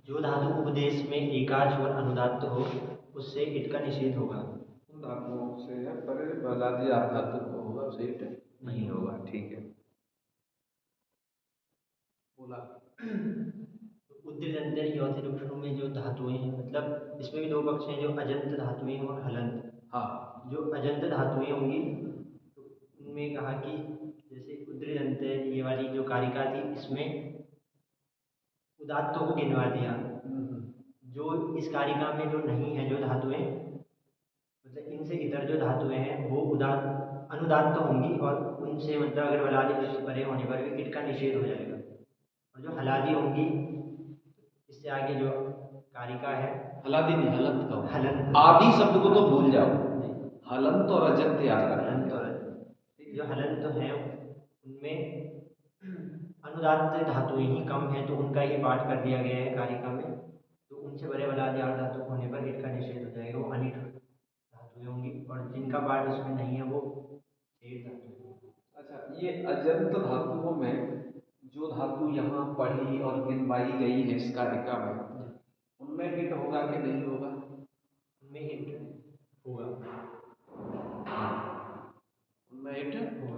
जो धातु उपदेश में एकाच और अनुदात्त हो उससे इट का निषेध होगा। उन धातुओं से है पर बलादी धातु को होगा उसे इट नहीं होगा। ठीक है, बोला। उद्दृजन्ते यौथिरुक्षणु में जो धातुएं हैं, मतलब इसमें भी दो पक्ष हैं, जो अजंत धातुएं और हलंत। हाँ, जो अजंत धातुएं होंगी तो उनमें कहा कि जैसे उद्दृजन्ते ये वाली जो कारिका थी इसमें उदात्तों को गिनवा दिया। जो इस कारिका में जो नहीं है जो धातुएं, मतलब इनसे इतर जो धातुएं हैं वो अनुदात्त होंगी और उनसे मतलब अगर बलादि वृत्ति परे होने पर भी इट का निषेध हो जाएगा। और जो हलादि होंगी, इससे आगे जो कारिका है, हलादी नहीं हलंत का, हलंत। आदि शब्द को तो भूल जाओ, हलंत और अजंत याद रखना। हलंत और जो हलंत हैं उनमें अनुदात्त धातुएं ही कम है तो उनका ही पाठ कर दिया गया है कारिका में। तो उनसे बड़े बलादि आठ धातु होने पर इट का निषेध हो जाएगा, वो अनिट धातुएं होंगी। और जिनका पाठ उसमें नहीं है वो शेष धातु। अच्छा, ये अजंत धातुओं में जो धातु यहाँ पढ़ी और गिनवाई गई है इस कारिका में, उनमें इट होगा कि नहीं होगा? उनमें इट होगा। उनमें इट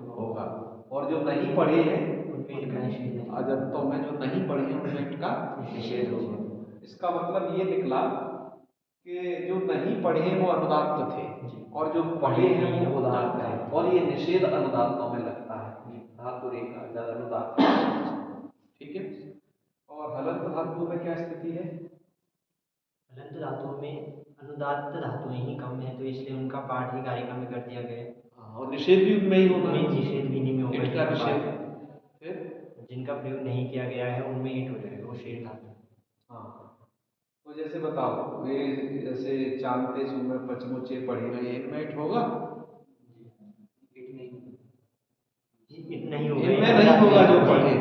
होगा। और जो नहीं पढ़े हैं उनमें इट का निषेध है। अजंतों में जो नहीं पढ़े हैं उनमें इट का निषेध होगा। इसका मतलब ये निकला कि जो नहीं पढ़े हैं वो अनुदात्त थे और जो पढ़े हैं वो उदात्त थे, और ये निषेध अनुदात्तों में लगता है। धातु रेखा अनुदात्त, ठीक है। और हलंत धातु में क्या स्थिति है? हलंत धातुओं में अनुदात्त धातुएं ही कम है तो इसलिए उनका पाठ ही कारिका में कर दिया गया है। और निषेध भी उनमें ही होगा। निषेध भी इन्हीं में होगा। इट का निषेध फिर जिनका प्रयोग नहीं किया गया है उनमें इट हो जाएगा, वो शेष धातु। हाँ, तो जैसे बताओ, वे जैसे चांदते सुमे पचमुचे पढ़ी रहे, इनमें इट होगा? इट नहीं होगा, इनमें नहीं होगा जो पढ़े।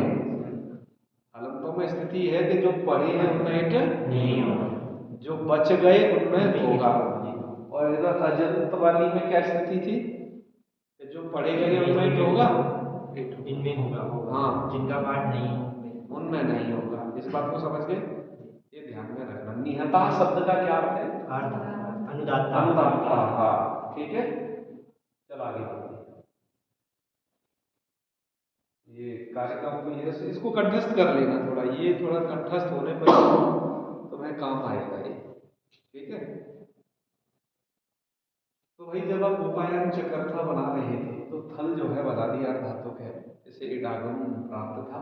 हलंतों में स्थिति है कि जो पढ़े हैं उनमें इट नहीं होगा, जो बच गए उनमें होगा। और इधर अजंत वाली में क्या स्थिति थी कि जो पढ़े गए उनमें इट होगा, इनमें होगा। हाँ, जिनका पाठ नहीं उनमें नहीं होगा। इस बात को समझ गए? ये ध्यान में रखना। निहता शब्द का क्या अर्थ है? अनुदात्ता। अनुदात्ता, हाँ, ठीक है। चल आगे बढ़ते हैं। ये कारिकाओं को ये इसको कंठस्थ कर लेना थोड़ा, ये थोड़ा कंठस्थ होने पर तुम्हें काम आएगा ये, ठीक है। तो भाई जब आप उपायन चक्रथा बना रहे थे तो थल जो है बलादी आठ धातु है, जैसे इडागम प्राप्त था,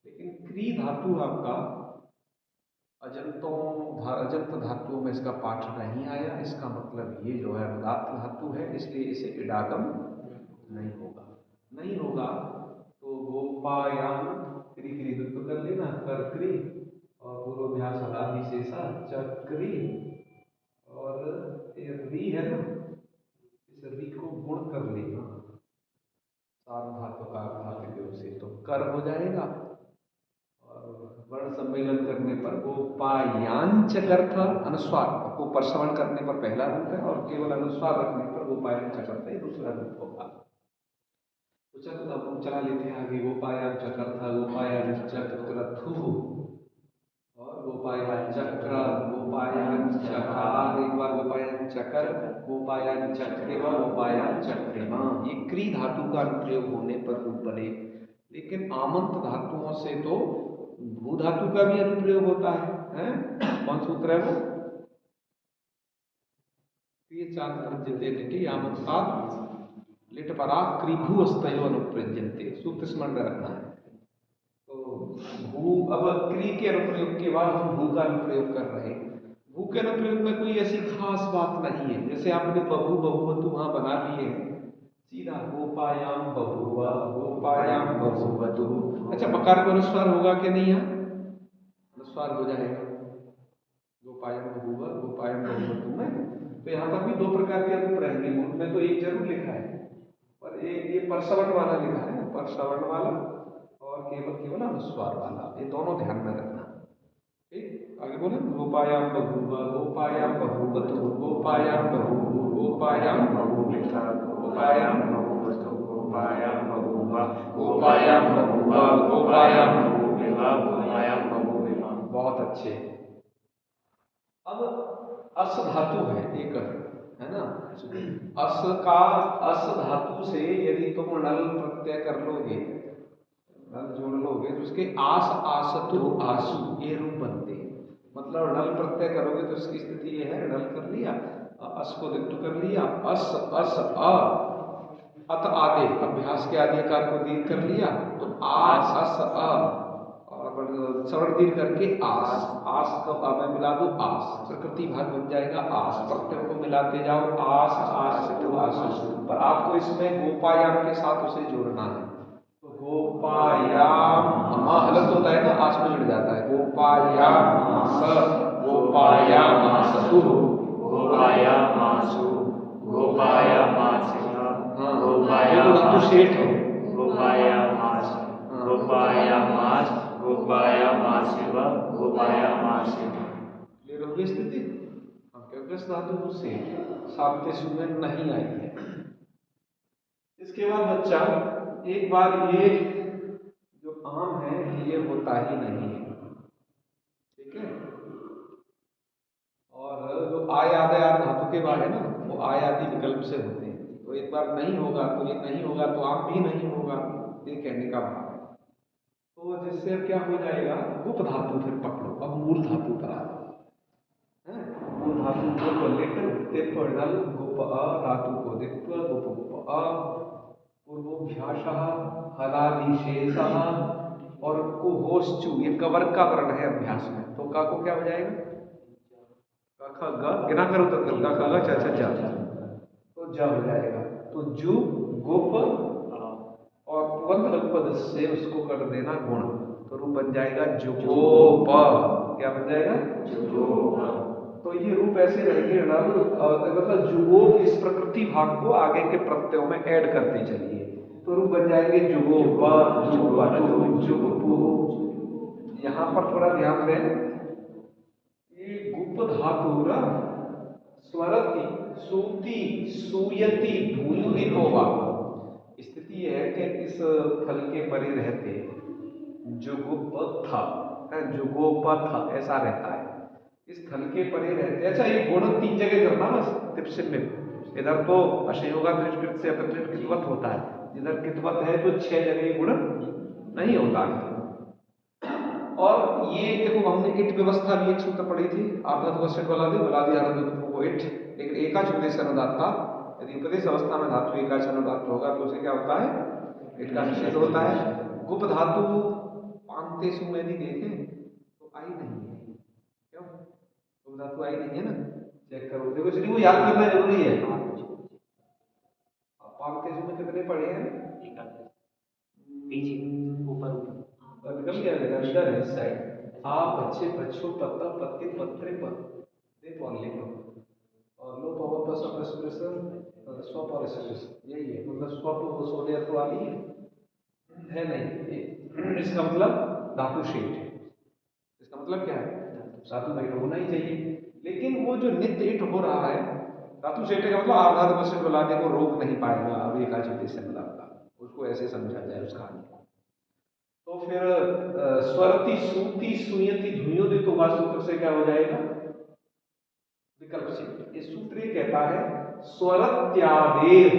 लेकिन क्री धातु आपका अजंत धातुओं में इसका पाठ नहीं आया। इसका मतलब ये जो है अनुदात्त धातु है, इसलिए इसे इडागम नहीं होगा। नहीं होगा तो गोपायाम क्री क्री तो कर लेना, कर क्री और पूर्वाभ्यास हलादी शेषा चक्री, और ये री है ना, इस री को गुण कर लेना सात धातु का धातु से, तो कर हो जाएगा। वर्ण सम्मेलन करने पर वो पायांच अर्थ अनुस्वार को परसवर्ण करने पर पहला रूप है और केवल अनुस्वार रखने पर वो पायांच अर्थ ये दूसरा रूप होगा। तो चलो अब चला लेते हैं आगे। गोपायांच अर्थ गोपायांच चक्रथु और गोपायांच चक्र गोपायांच चकार, एक बार गोपायांच चकर गोपायांच चक्रेवा गोपायांच चक्रेमा, ये क्री धातु का अनुप्रयोग होने पर रूप बने। लेकिन आमंत धातुओं से तो भू धातु का भी अनुप्रयोग होता है? कौन सूत्र है वो? ये चांद्रजिते आमंतात् लिट परा क्रिभु अस्तयो अनुप्रज्यन्ते, सूत्र स्मरण में रखना है। तो भू, अब क्री के अनुप्रयोग के बाद हम भू का अनुप्रयोग कर रहे हैं। भू के अनुप्रयोग में कोई ऐसी खास बात नहीं है। जैसे आपने बहु बहुवतु वहां बना लिए हैं, सीधा गोपायाम बहुवा गोपायाम बहुवतु। अच्छा, मकार को अनुस्वार होगा कि नहीं? यहाँ अनुस्वार हो जाएगा गोपायम बहुवा गोपायम बहुवतु में। तो यहाँ पर भी दो प्रकार के रूप रहेंगे। उनमें तो एक जरूर लिखा है, और ये परसवर्ण वाला लिखा है, परसवर्ण वाला और केवल केवल अनुस्वार वाला, ये दोनों ध्यान में रखना, ठीक। आगे बोले गोपायाम बहुवा गोपायाम बहुवतु गोपायाम बहु गोपायाम बहुविता गोपायाम बहुवतु गोपायाम बहुवा गोपायाम बहुवा गोपायाम बहुविवा गोपायाम बहुविवा। बहुत अच्छे। अब अस धातु है एक, है ना, अस का, अस धातु से यदि तुम नल प्रत्यय कर लोगे, नल जोड़ लोगे, तो उसके आस आसतु आसु ये रूप बनते हैं। मतलब नल प्रत्यय करोगे तो इसकी स्थिति ये है, नल कर लिया, अस को दिक्टु कर लिया, अस अस अ, अत आदि अभ्यास के आदिकार को दीर्घ कर लिया, तो आ अस अ, और सवर्ण दीर्घ करके आस, आस को अब मैं मिला दूं आस, प्रकृति भाग बन जाएगा आस, प्रत्यय को मिलाते जाओ आस आस तो आसु, पर आपको इसमें गोपायाम के साथ उसे जोड़ना है। तो गोपायाम हलत होता है ना, आस में जुड़ जाता है, गोपायामास, गोपायामासतु, गोपायामासु, गोपायामासः, हाँ, गोपायामास, शेठ है, गोपायामास, गोपायामास, गोपायामासिव, गोपायामासिव। क्लियर हो गई स्थिति? क्योंकि इस धातु से सामने सुमेर नहीं आई है। इसके बाद बच्चा, एक बार ये जो आम है ये होता ही नहीं है, ठीक है, और जो आय आदि धातु के बाद है ना, वो आय आदि विकल्प से होते हैं, तो एक बार नहीं होगा तो ये नहीं होगा तो आम भी नहीं होगा, ये कहने का भाव है। तो जिससे अब क्या हो जाएगा, गुप धातु फिर पकड़ो, अब मूल धातु पर आ जाओ, मूल धातु को लिट तिप नल गुप अ, धातु को दित्व गुप अ, पूर्वोभ्यासः हलादिशेषः और कुहोश्चु, ये कवर का वर्ण है अभ्यास में, तो का को क्या हो जाएगा, क ख ग गिना करो तो ग ख ग च छ ज, तो ज हो जाएगा, तो जु गुप और पुवंत पद से उसको कर देना गुण, तो रूप बन जाएगा जुगोप, क्या बन जाएगा, जुगोप। तो ये रूप ऐसे रहेंगे नल, मतलब जुगोप, इस प्रकृति भाग को आगे के प्रत्ययों में ऐड करते चलिए, तो रूप बन जाएंगे जुगोप, जुगपतु, जुगपु। यहाँ पर थोड़ा ध्यान दें, ये गुप धातु ना स्वरति सूति सूयति धूयुदितोवा, स्थिति यह है कि इस फल के परे रहते जुगुप था, जुगोप ऐसा रहता है, इस थल के परे रहते। अच्छा, ये गुण 3 जगह करना बस तिप्सिन में, इधर तो अशयोगा दृष्टित से अपकृत कितवत होता है, जिधर कितवत है तो 6 जगह गुण नहीं होता है। और ये देखो हमने इट व्यवस्था भी एक सूत्र पढ़ी थी, आर्धत वस्त्र बलादि आर्धत को इट, लेकिन एकाच उपदेश अनुदात्ता, यदि उपदेश अवस्था में धातु एकाच अनुदात्त होगा तो उसे क्या होता है, इट का निषेध होता है। गुप धातु पांते सु में यदि देखें तो आई नहीं है, क्यों, गुप धातु आई नहीं है ना, चेक करो, देखो इसलिए वो याद करना जरूरी है। पांते सु में कितने पढ़े हैं, ऊपर निकल गया, अंदर है इस साइड, आ बच्चे बच्चों पत्ता पत्ती पत्रे पर दे पॉली पर, और लो पावर पर सब एक्सप्रेशन स्वप और एक्सप्रेशन यही है, मतलब स्वप वो सोने अर्थ वाली है नहीं, इसका मतलब धातु शेट है, इसका मतलब क्या है, धातु शेट होना ही चाहिए, लेकिन वो जो नित्य इट हो रहा है धातु शेट का मतलब आधार वस्त्र बुलाने को रोक नहीं पाएगा, अब एक आचरण से मिलाता, उसको ऐसे समझा जाए उस कहानी को। तो फिर स्वरति सूति सुयति धुयोदित सूत्र से क्या हो जाएगा, विकल्प से, ये सूत्र ये कहता है स्वरत्यादेर,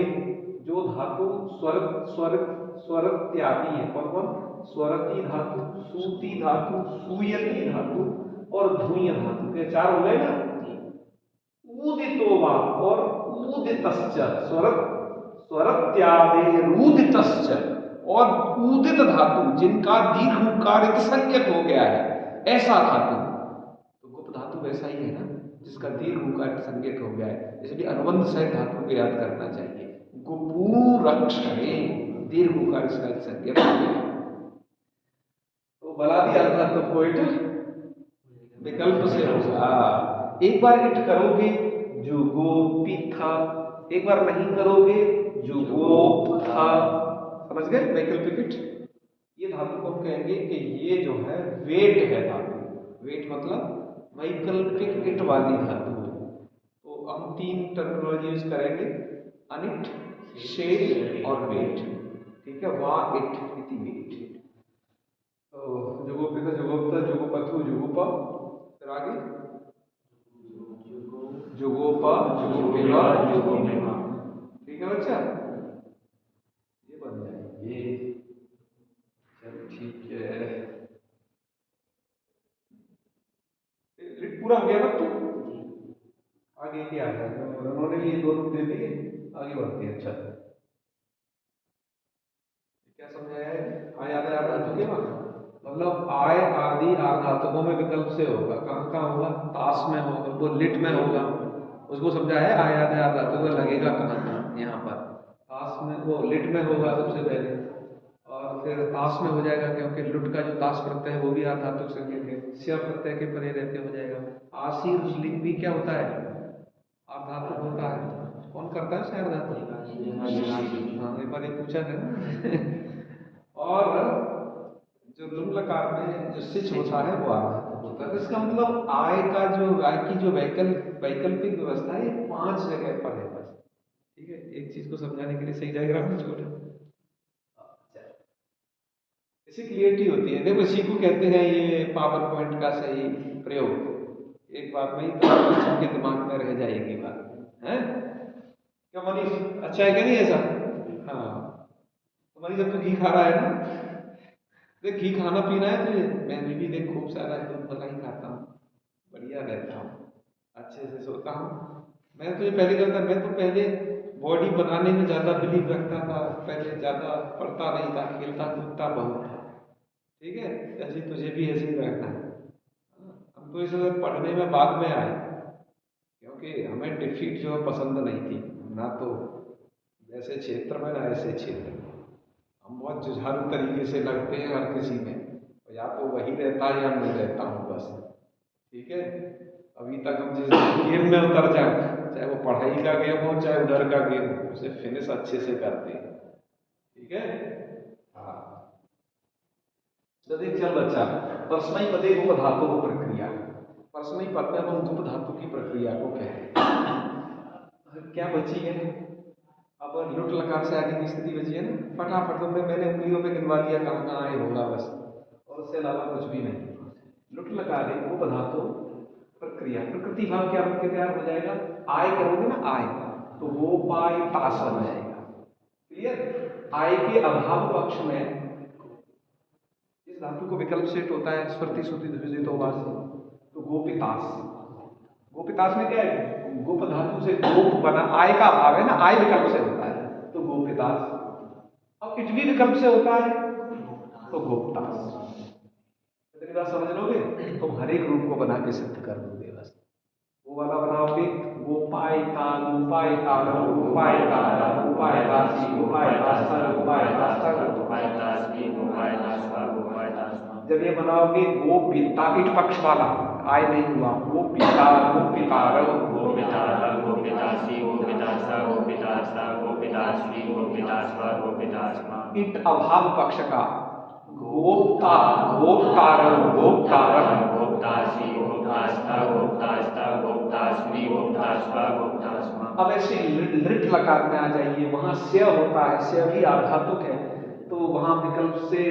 जो धातु स्वरत स्वरत स्वरत्यादि है, कौन कौन, स्वरति धातु, सूति धातु, सुयति धातु और धुय धातु के 4 हो गए ना, उदितोवा और उदितश्च, स्वरत स्वरत्यादेर उदितश्च, और उदित धातु जिनका दीर्घ उकार संज्ञक हो गया है, ऐसा धातु, तो गुप धातु वैसा ही है ना जिसका दीर्घ उकार संज्ञक हो गया है, इसलिए अनुबंध सहित धातु को याद करना चाहिए, गुपूरक्षणे दीर्घ उकार सहित संज्ञक हो गया, तो बलादि अर्थ तो कोई विकल्प से होगा, एक बार इट करोगे जुगोपिथा, एक बार नहीं करोगे जुगोपथा, समझ गए वैकल्पिक इट। ये धातु को हम कहेंगे कि ये जो है वेट है धातु, वेट मतलब वैकल्पिक इट वाली धातु, तो हम 3 टर्मिनोलॉजी यूज करेंगे, अनिट, शेड और वेट, ठीक है, वा इट इति वेट, तो जुगोपिता जुगोपता जुगोपथु जुगोपा, फिर आगे जुगोपेवा जुगोपेवा। ठीक है बच्चा, ये बन जाएंगे। चलो ठीक है, लिट पूरा हो गया ना? तो आगे क्या आ जाएगा, उन्होंने भी ये दोनों दे दिए, आगे बढ़ते हैं। अच्छा क्या समझाया है? आय आदि आर्धातु के बाद मतलब आय आदि आर्धातुकों में विकल्प से होगा। कहाँ कहाँ होगा? ताश में होगा, वो लिट में होगा, उसको समझाया है। आय आदि आर्धातु में लगेगा कहाँ कहाँ? यहाँ पर ताश में, वो लिट में होगा सबसे पहले, और फिर ताश में हो जाएगा, क्योंकि लुट का जो ताश प्रत्यय है वो भी आर्धातुक संज्ञक है, स्या प्रत्यय के परे रहते हो जाएगा। आशीर लिंग भी क्या होता है? आर्धातुक होता है। कौन करता है उसे आर्धातुक? हाँ, एक बार ये पूछा था ना। और जो लुंग लकार में जो सिच होता है वो आर्धातुक होता है। तो इसका मतलब आय का जो, आय की जो वैकल्पिक व्यवस्था है, ये 5 जगह पर है बस। ठीक है, एक चीज को समझाने के लिए सही डायग्राम में छोड़, इससे क्लियरिटी होती है। देखो इसी को कहते हैं ये पावर पॉइंट का सही प्रयोग। एक बात में ही तो बच्चों के दिमाग में रह जाएगी बात है। क्या मनीष, अच्छा है क्या नहीं ऐसा? हाँ, तो मनीष जब तू घी खा रहा है ना, देख घी खाना पीना है तुझे, मैं भी देख खूब सारा दूध मलाई खाता हूँ, बढ़िया रहता हूँ, अच्छे से सोता हूँ। मैं तुझे पहले कहता, मैं तो पहले बॉडी बनाने में ज्यादा बिलीव रखता था, पहले ज्यादा पढ़ता नहीं था, खेलता कूदता बहुत था। ठीक है, ऐसे तुझे भी ऐसे ही रहना है। हम तो इस पढ़ने में बाद में आए, क्योंकि हमें डिफीट जो है पसंद नहीं थी, ना तो वैसे क्षेत्र में ना ऐसे क्षेत्र में। हम बहुत जुझारू तरीके से लगते हैं हर किसी में, या तो वही रहता है या मैं रहता हूँ बस। ठीक है, अभी तक हम जिस गेम में उतर जाए, चाहे वो पढ़ाई का गेम हो चाहे उधर का गेम हो, उसे फिनिश अच्छे से करते हैं। ठीक है, हाँ। तो देख चल बच्चा, परस्मई पदे उपधातु हो प्रक्रिया। परस्मई पद में हम उपधातु की प्रक्रिया को कह रहे हैं। क्या बची है? अब लुट लकार से आगे की स्थिति बची है ना, फटाफट तुमने, मैंने उंगलियों पे गिनवा दिया कहाँ कहाँ आए होगा बस, और उससे अलावा कुछ भी नहीं। लुट लकार है वो पदार्थो प्रक्रिया, प्रकृति भाव क्या बन के तैयार हो जाएगा? आय करोगे ना, आय, तो वो पाई ताश बन जाएगा। क्लियर? आय के अभाव पक्ष में इस धातु को विकल्प सेट होता है, स्फूर्ति श्रुति ध्वजितो वास, तो गोपितास। गोपितास में क्या है? गोप धातु से गोप बना, आय का अभाव है ना, आय विकल्प से होता है तो गोपितास, और इट भी विकल्प से होता है तो गोपतास। इतनी बात समझ लोगे, तुम हर एक रूप को बना के सिद्ध कर दोगे बस। वो वाला बनाओगे, गोपायता गोपायता गोपायता गोपायतासी गोपायतास्ता गोपायतास्ता गोपायतास्मी गोपायतास्ता गोपायतास्मा। जब ये बनाओगे गोपिता, इट पक्ष वाला आय नहीं हुआ, गोपिता गोपितारव गोपितारव गोपितासी गोपितास्ता गोपितास्ता गोपितास्मी गोपितास्वा गोपितास्मा। इट अभाव पक्ष का गोप्ता गोप्तारव गोप्तारव गोप्तासी गोप्तास्ता गोप्तास्ता गोप्तास्मी गोप्तास्वा गोप्तास्मा। अब ऐसे लृट लकार में आ जाइए, वहां स्य होता है, स्य भी आर्धातुक है, तो वहां विकल्प से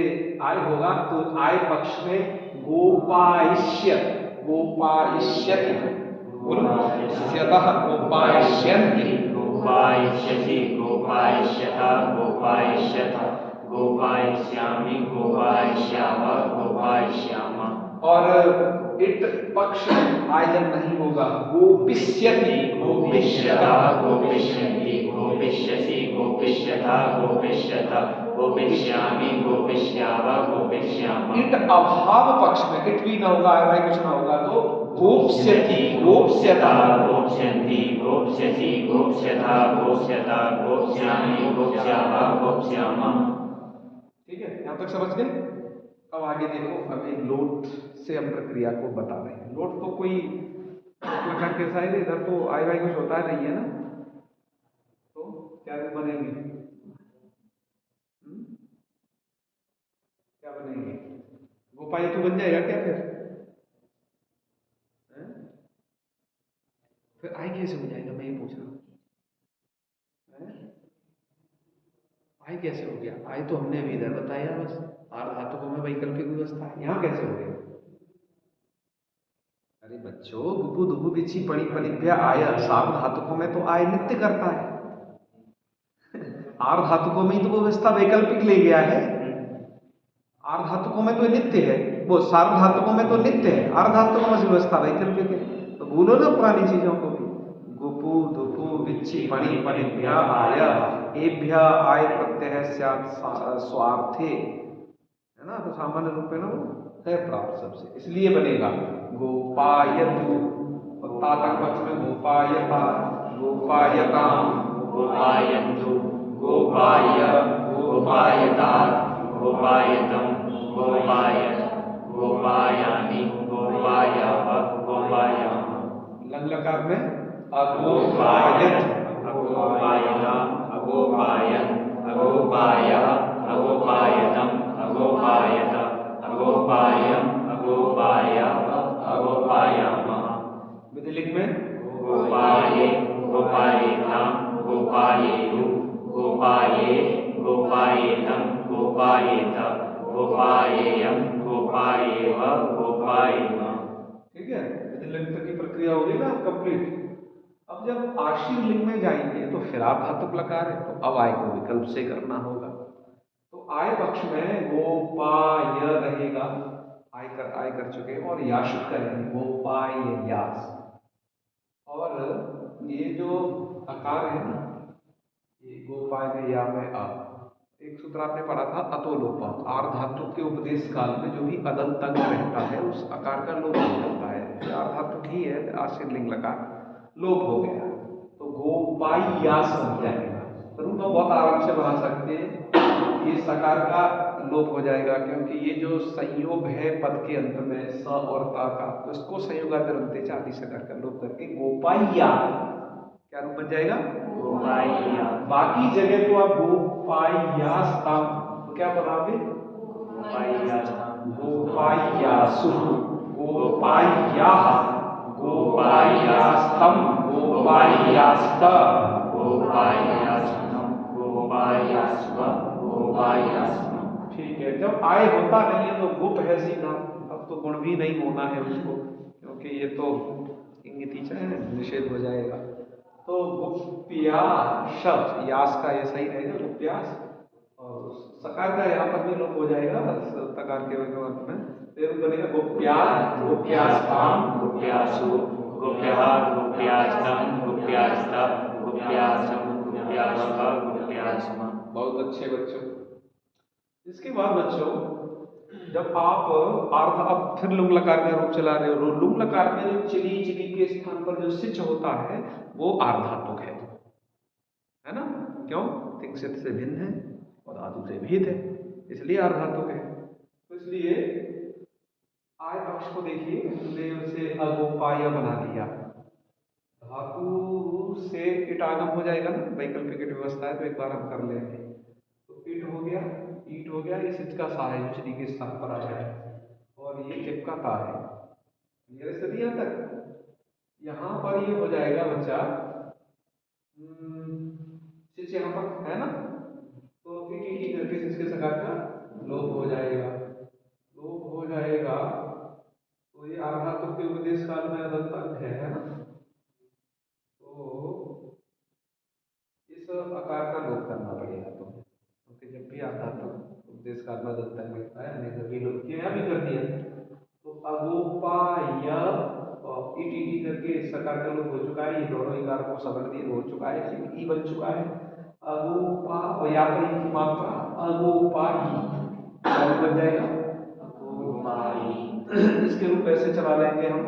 आय होगा, तो आय पक्ष में गोपाइष्य गोपाइष्यति, बोलो स्यतः गोपाइष्यन्ति गोपाइष्यति गोपाइष्यता गोपाइष्यता गोपाइष्यामि गोपाइष्यावा गोपाइष्यामा। और इट पक्ष आय जब नहीं होगा, गोपिष्यति गोपिष्यता गोपिष्यन्ति गोपिष्यसि गोपिष्यता गोपिष्यता गोपिष्यामि गोपिष्यावा गोपिष्यामा। इट अभाव पक्ष में, इट भी ना होगा, आय कुछ ना होगा, तो गोप्स्यति गोप्स्यता गोप्स्यन्ति गोप्स्यसि गोप्स्यता गोप्स्यता गोप्स्यामि गोप्स्यावा गोप्स्यामा। ठीक है, यहां तक समझ गए? अब आगे देखो, अब एक लोट से हम प्रक्रिया को बता रहे हैं। लोट तो कोई प्रकार के साइड, इधर तो आय वाई कुछ होता नहीं है ना, तो क्या बनेंगे? क्या बनेंगे? गोपाई तो बन जाएगा क्या फिर? फिर आय कैसे हो जाएगा, मैं ये पूछ रहा हूँ। आय कैसे हो गया? आय तो हमने अभी इधर बताया बस, आर्धातुकों में वैकल्पिक व्यवस्था है, यहाँ कैसे हो गया? अरे बच्चों, गुपु दुपु बिच्छी पड़ी पलिभ्या आय, सार्व धातुकों में तो आय नित्य करता है। आर धातुकों में ही तो वो व्यवस्था वैकल्पिक ले गया है। आर धातुकों में तो नित्य है, वो सार्व धातुकों में तो नित्य है, आर धातुकों में व्यवस्था वैकल्पिक है। तो भूलो ना पुरानी चीजों को भी। गुपु दुपु बिच्छी पणि पलिभ्या आय, एभ्य आय प्रत्यय स्वार्थे, है ना। तो सामान्य रूप में ना वो है प्राप्त सबसे, इसलिए बनेगा गोपायतु, और ता तक पक्ष में गोपायता, गोपायताम, गोपायन्तु, गोपाय, गोपायतात्, गोपायतं, गोपायत, गोपायामि, गोपायाव, गोपायामः। लंग लकार में अगोपायत, अगोपायता, अगोपायत, अगोपायः, अगोपायतं, अगोपायत, अगोपायम्, अगोपायाव, अगोपायामः। विधिलिंग में गोपाये, गोपायेतां, गोपायेयु, गोपाये, गोपायेतं, गोपायेत, गोपायेयं, गोपायेव, गोपायेम। ठीक है, विधिलिंग तक की प्रक्रिया होगी ना कंप्लीट। अब जब आशीर लिंग में जाएंगे तो फिर आप धातुक लकार है, तो अब आय को विकल्प से करना होगा। तो आय पक्ष में गोपाय रहेगा, आय कर चुके हैं, और याशुक करेंगे गोपाय यास। और ये जो आकार है ना, ये गोपाय में या में आ, एक सूत्र आपने पढ़ा था अतोलोपा, आर धातु के उपदेश काल में जो भी अदंत अंग रहता है उस आकार का लोप हो जाता है। आर धातु ही है, आशीर लिंग लकार लोप हो गया, तो गोपाई यास बन जाएगा। रूप हम बहुत आराम से बना सकते हैं, ये सकार का लोप हो जाएगा, क्योंकि ये जो संयोग है पद के अंत में स और ता का, तो इसको संयोगादरंते आदि सकार का लोप करके गोपाइया क्या रूप बन जाएगा, गोपाया। बाकी जगह तो आप गोपायास्तम, तो क्या बनाओगे, गोपायासु, गोपायाः, गोपायास्तम, गोपायास्त, गोपायास्तं, गोपायास्व, गोपायास्म। ठीक है। जब आय होता नहीं है तो गुप है सीधा, अब तो गुण भी नहीं होना है उसको, क्योंकि ये तो इंगितीचा है, निषेध हो जाएगा। तो गुप्या शब्द यास का ये सही रहेगा, गुप्यास, और सकार का यहाँ पर भी लोप हो जाएगा तकार के अंत में, फिर बनेगा गुप्या, गुप्यास्ताम, गुप्यासु, गुप्यः, गुप्यास्तं, गुप्यास्त, गुप्यासं, गुप्यास्व, गुप्यास्म। बहुत अच्छे बच्चों। इसके बाद बच्चों जब आप अर्थ, अब फिर लुंग लकार का रूप चला रहे हो, लुंग लकार में जो चिली चिली के स्थान पर जो सिच होता है वो आर्धातुक है ना। क्यों, तिंगसित से भिन्न है और धातु से भेद है, इसलिए आर्धातुक है। तो इसलिए आय पक्ष को देखिए, हमने उसे अगोपाय बना दिया, धातु से इट आगम हो जाएगा ना, वैकल्पिक इट व्यवस्था है, तो एक बार हम कर लेंगे। तो इट हो गया, ईट हो गया, ये सिच का सा है जो चिली के स्थान पर आया है, और ये टिप का ता है। ये स्थिति यहाँ तक, यहाँ पर ये हो जाएगा बच्चा सिच यहाँ पर है ना, तो ईट करके सिच के सकार का लोप हो जाएगा, लोप हो जाएगा। तो ये आर्धातुक के उपदेश काल में अदंत अंग है ना, तो इस आकार का लोप करना पड़ेगा तो, क्योंकि जब भी आर्धातुक उपदेश काल में अदंत अंग लगता है, हमने कभी लोप किया भी कर दिया। तो अगोपाय और इटी करके सकार का लोप हो चुका है, ये दोनों इकार को सवर्ण दिए हो चुका है, ई बन चुका है अगोपा, और यहाँ पर की मात्रा अगोपाई बन जाएगा अगोपाई। इसके रूप ऐसे चला लेंगे हम,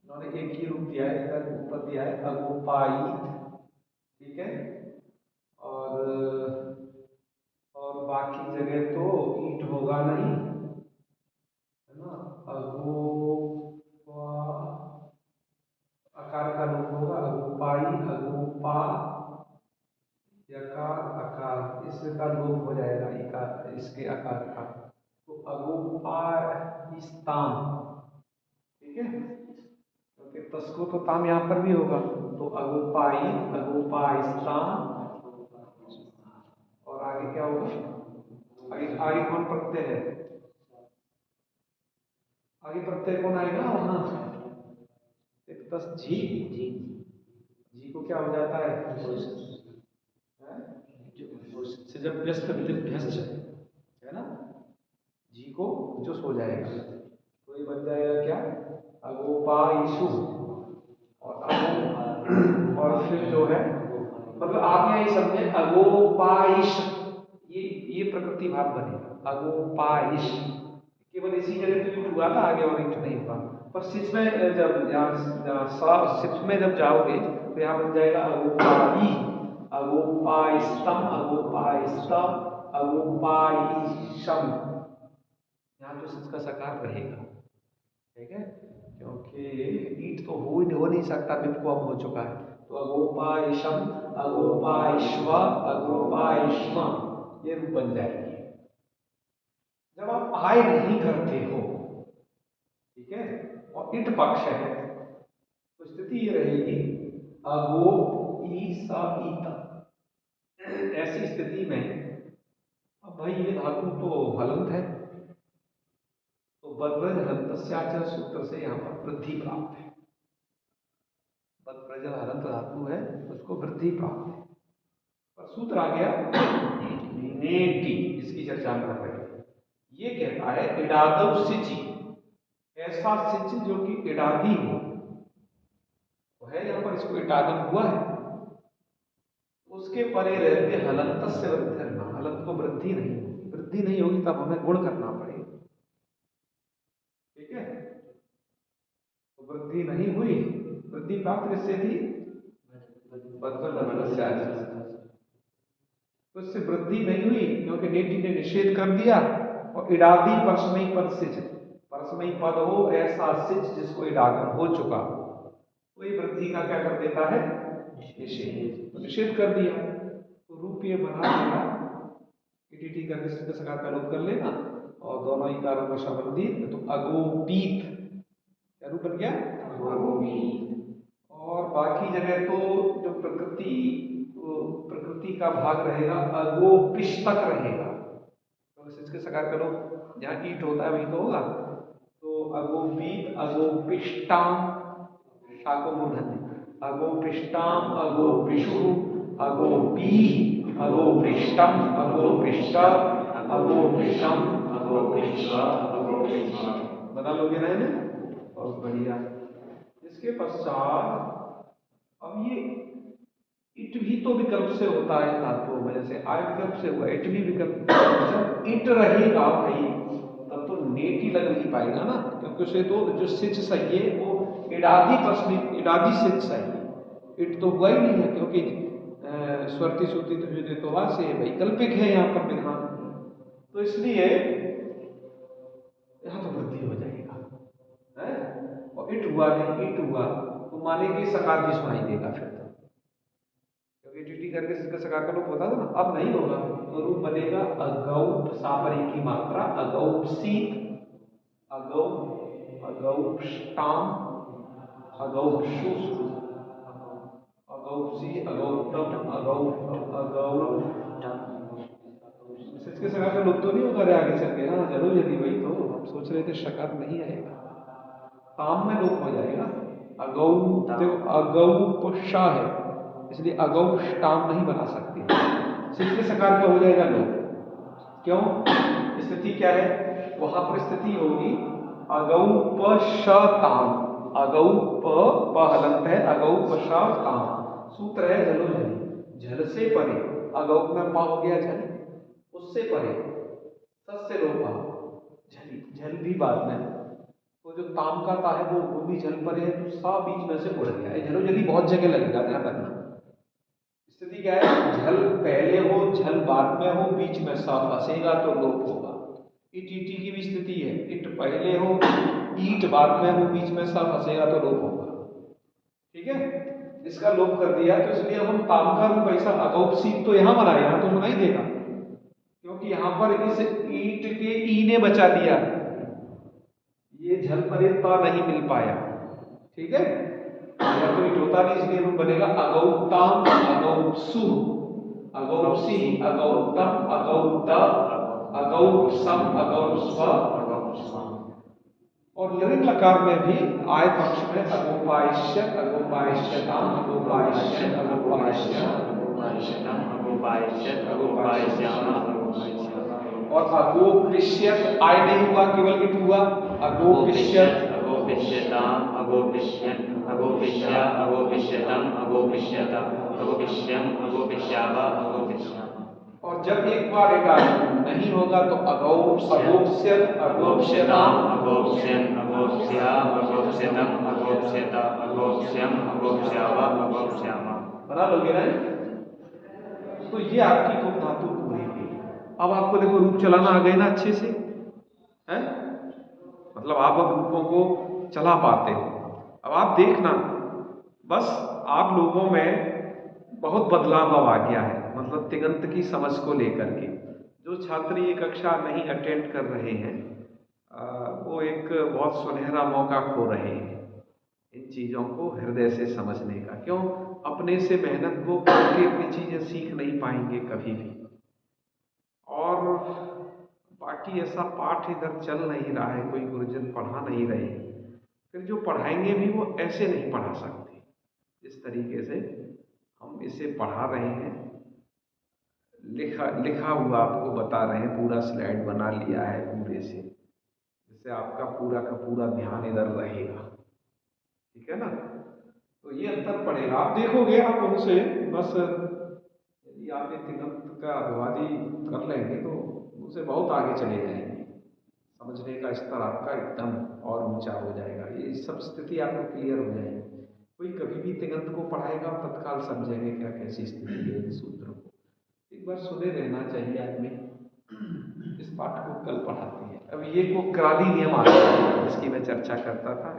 उन्होंने एक ही रूप दिया है, इधर ऊपर दिया है अगोपाई, ठीक है। और बाकी जगह तो ईट होगा नहीं, है ना। अगोपा आकार का रूप होगा अगोपाई, अगोपा यकार आकार, इसका लोप हो जाएगा इकार, इसके आकार का, तो अगोपाइस्ताम, ठीक है, क्योंकि तस्को तो ताम यहाँ पर भी होगा, तो अगोपाई, अगोपाइस्ताम, और आगे क्या होगा, आगे आगे कौन प्रत्यय है, आगे प्रत्यय कौन आएगा वहां, तस झी, झी को क्या हो जाता है? से जब व्यस्त व्यस्त है ना, जी को जो सो जाएगा तो ये बन जाएगा क्या? अगोपाइशु। और फिर जो है मतलब आप यहाँ ये समझे अगोपाइश, ये प्रकृति भाव बनेगा अगोपाइश। केवल इसी जगह तो ईट हुआ था, आगे और ईट नहीं हुआ। पर सिच में जब यहाँ सिच में जब जाओगे तो यहाँ बन जाएगा अगोपाई, अगोपाइस्तम, अगोपाइस्तम, अगोपाइशम। यहाँ तो सिच का सकार रहेगा, ठीक है, क्योंकि ईट तो हो नहीं सकता, विपक्वम हो चुका है। तो अगोपाइशम, अगोपाइश्व, अगोपाइश्म ये रूप बन जाएगी। जब आप आय नहीं करते हो, ठीक है, और इट पक्ष है तो स्थिति ये रहेगी अगोप ई सा ईता। ऐसी स्थिति में अब भाई ये धातु तो हलंत है, तो बद्रज हलंतस्याचर सूत्र से यहाँ पर वृद्धि प्राप्त है। बद्रज हलंत धातु है, उसको वृद्धि प्राप्त है। पर सूत्र आ गया नेति, इसकी चर्चा कर रहे हैं। ये कहता है इडादव सिचि, ऐसा सिच जो कि इडादी हो, तो है यहाँ पर, इसको इटागम हुआ है, उसके परे रहते हलंत से वृद्धि, हलंत को वृद्धि नहीं होगी, वृद्धि नहीं होगी तब हमें गुण करना पड़ेगा, ठीक है। तो वृद्धि नहीं हुई, वृद्धि प्राप्त किससे थी? तो इससे वृद्धि नहीं हुई क्योंकि नेति ने निषेध कर दिया। और इडादी परस्मयी पद सिच, परस्मयी पद हो ऐसा सिच जिसको इडागम हो चुका हो, तो ये वृद्धि का क्या कर देता है? निषेध। तो निषेध कर दिया तो रूप ये बना देगा, ईटीटी करके सिद्ध सकार का लोप कर लेना और दोनों इकारों का शब्दी, तो अगोपीत क्या रूप बन गया? अगोपीत। और बाकी जगह तो जो प्रकृति का भाग रहेगा अगोपिष्टक रहेगा, तो इसके सकार का लोप जहाँ ईट होता है वही तो होगा। तो अगोपीत, अगोपिष्टाम, शाको मूर्धन्य, अगोपिष्टाम, अगोपिषु, अगोपी, अगोपिष्टम, अगोपिष्टा, अगोपिषम, अगोपिष्टा, अगोपिष्टा। बता लोगे ना? बहुत बढ़िया। इसके पश्चात अब ये इट भी तो विकल्प से होता है धातुओं में, जैसे आय विकल्प से हुआ, इट भी विकल्प। जब इट रहेगा भाई तब तो नेट ही लग नहीं पाएगा ना, क्योंकि उसे तो जो सिच सही है वो इडादी प्रश्न, इडादी सिच सही, इट तो हुआ ही नहीं है क्योंकि स्वर्ति सूती तो वहां से वैकल्पिक है यहाँ पर विधान, तो इसलिए यहाँ तो वृद्धि हो जाएगा है। और इट हुआ नहीं, इट हुआ तो माने कि सकार भी सुनाई देगा फिर तो, क्योंकि टीटी करके इसका सकार का लोप होता था ना, अब नहीं होगा। तो रूप बनेगा अगौप, सापरी की मात्रा अगौप सीत, अगौप, अगौपष्टाम, अगौपशु, अगौपसी, अगौपतम, अगौपटम। इसके सकार का लोप तो नहीं होगा आगे चल के, हाँ जरूर, यदि वही तो हम सोच रहे थे शकार नहीं आएगा, ताम में लोप हो जाएगा। अगौप, अगौपशा है इसलिए अगौपष्टाम नहीं बना सकते, सिद्ध सकार का हो जाएगा लोप। क्यों? स्थिति क्या है वहां पर? स्थिति होगी अगौपशताम, अगौप हलंत है, अगौपशताम, सूत्र है झलो झली, झल से परे, अगौप में पा हो गया झल, उससे परे सस्य लोपा झली, झल भी बाद में, तो जो ताम का ता है वो भी झल परे है, तो सा बीच में से उड़ गया है। झलो झली बहुत जगह लगेगा, ध्यान रखना। स्थिति क्या है? झल पहले हो, झल बाद में हो, बीच में सा फंसेगा तो लोप होगा। इट ईटी की भी स्थिति है, इट पहले हो, ईट बाद में हो, बीच में सा फंसेगा तो लोप होगा, ठीक है। इसका लोप कर दिया तो इसलिए हम ताम का रूप ऐसा अगौपसीत तो यहाँ बनाए, यहाँ तो सुनाई देगा क्योंकि यहाँ पर इस ईट के ई ने बचा दिया, ये झल परेता नहीं मिल पाया, ठीक है। या तो इट होता नहीं, इसलिए रूप बनेगा अगौताम, अगौपसु, अगौपसी, अगौतम, अगौत, अगौपसम, अगौपस्व, अगौपस्व। और लिंग लकार में भी आय पक्ष में अगोपायश्य अगोपायश्यताम अगोपायश्य अगोपायश्य और अगोपिष्यत आय नहीं हुआ, केवल इट हुआ अगोपिष्यत और जब एक बार एक नहीं होगा तो अगोप्स्यत अगोप्स्यताम बना लोगे ना। तो ये आपकी कुल धातु पूरी हुई। अब आपको देखो रूप चलाना आ गए ना अच्छे से, है मतलब आप अब रूपों को चला पाते हो। अब आप देखना, बस आप लोगों में बहुत बदलाव अब आ गया है, मतलब तिङन्त की समझ को लेकर के। जो छात्र ये कक्षा नहीं अटेंड कर रहे हैं वो एक बहुत सुनहरा मौका खो रहे हैं इन चीज़ों को हृदय से समझने का। क्यों? अपने से मेहनत वो करके अपनी चीज़ें सीख नहीं पाएंगे कभी भी। और बाकी ऐसा पाठ इधर चल नहीं रहा है, कोई गुरुजन पढ़ा नहीं रहे हैं, फिर जो पढ़ाएंगे भी वो ऐसे नहीं पढ़ा सकते जिस तरीके से हम इसे पढ़ा रहे हैं। लिखा हुआ आपको बता रहे हैं, पूरा स्लाइड बना लिया है पूरे से, जिससे आपका पूरा का पूरा ध्यान इधर रहेगा, ठीक है ना। तो ये अंतर पड़ेगा, आप देखोगे आप उनसे बस यदि आप ये तिङन्त का अभिवादी कर लेंगे तो उनसे बहुत आगे चले जाएंगे, समझने का स्तर आपका एकदम और ऊंचा हो जाएगा। ये सब स्थिति आपको क्लियर हो जाएगी। कोई कभी भी तिङन्त को पढ़ाएगा तत्काल समझेंगे क्या कैसी स्थिति है इस सूत्र को। एक बार सुने रहना चाहिए आदमी। इस पाठ को कल पढ़ाते हैं। अब ये को क्रादी नियम आ गया जिसकी मैं चर्चा करता था।